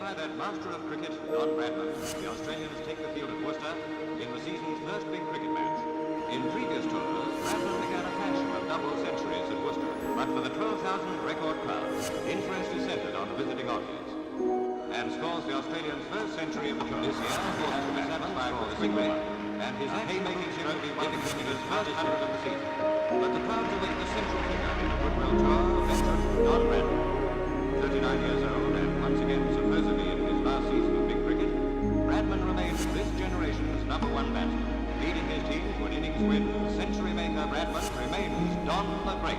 by that master of cricket, Don Bradman, the Australians take the field at Worcester in the season's first big cricket match. In previous tours, Bradman began a fashion of double centuries at Worcester, but for the 12,000 record crowd, interest is centred on the visiting audience. And scores the Australians' first century of the tour. This year, he has to be satisfied with a single one, and his haymaking seems to be one of his first 100 of the season. But the crowd await the central figure in the goodwill tour of veteran Don Bradman. 39 years old, and once again supposedly in his last season of big cricket, Bradman remains this generation's #1 batsman. Leading his team to an innings win, century maker Bradman remains Don the Great.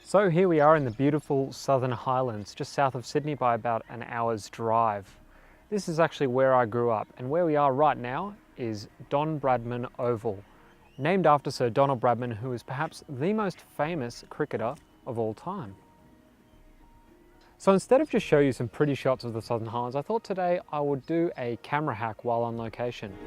So here we are in the beautiful Southern Highlands, just south of Sydney by about an hour's drive. This is actually where I grew up, and where we are right now is Don Bradman Oval, named after Sir Donald Bradman, who is perhaps the most famous cricketer of all time. So instead of just show you some pretty shots of the Southern Highlands, I thought today I would do a camera hack while on location.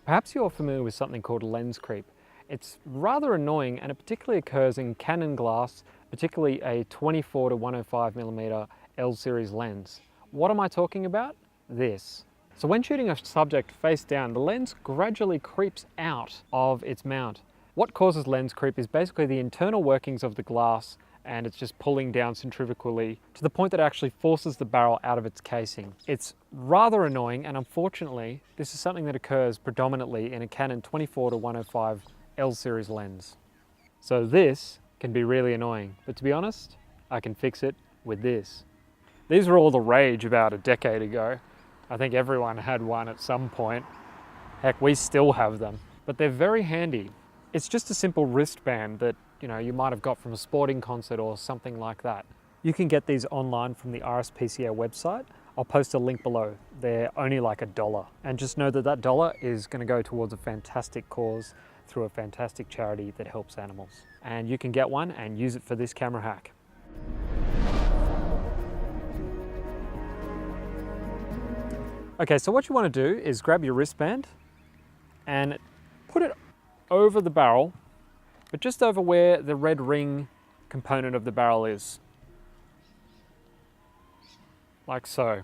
Perhaps you're familiar with something called lens creep. It's rather annoying, and it particularly occurs in Canon glass, particularly a 24 to 105mm L series lens. What am I talking about? This. So when shooting a subject face down, the lens gradually creeps out of its mount. What causes lens creep is basically the internal workings of the glass, and it's just pulling down centrifugally to the point that it actually forces the barrel out of its casing. It's rather annoying, and unfortunately, this is something that occurs predominantly in a Canon 24 to 105 L series lens. So this can be really annoying, but to be honest, I can fix it with this. These were all the rage about a decade ago. I think everyone had one at some point. Heck, we still have them, but they're very handy. It's just a simple wristband that you might have got from a sporting concert or something like that. You can get these online from the RSPCA website. I'll post a link below. They're only like $1. And just know that that $1 is going to go towards a fantastic cause through a fantastic charity that helps animals. And you can get one and use it for this camera hack. Okay, so what you want to do is grab your wristband and put it over the barrel, but just over where the red ring component of the barrel is. Like so.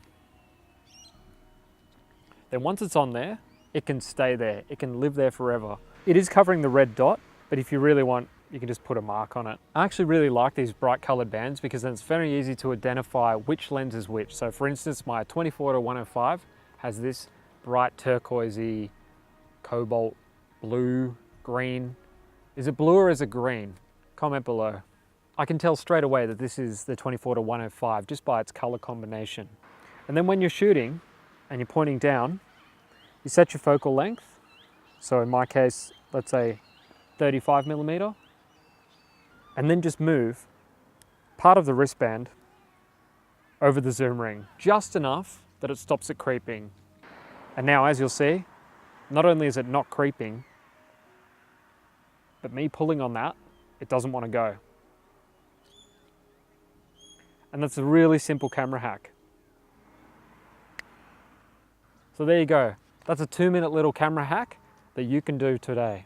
Then once it's on there, it can stay there. It can live there forever. It is covering the red dot, but if you really want, you can just put a mark on it. I actually really like these bright colored bands because then it's very easy to identify which lens is which. So for instance, my 24 to 105 has this bright turquoisey, cobalt, blue, green. Is it blue or is it green? Comment below. I can tell straight away that this is the 24 to 105 just by its color combination. And then when you're shooting and you're pointing down, you set your focal length. So in my case, let's say 35mm, and then just move part of the wristband over the zoom ring, just enough that it stops it creeping. And now, as you'll see, not only is it not creeping, but me pulling on that, it doesn't want to go. And that's a really simple camera hack. So there you go. That's a 2-minute little camera hack that you can do today.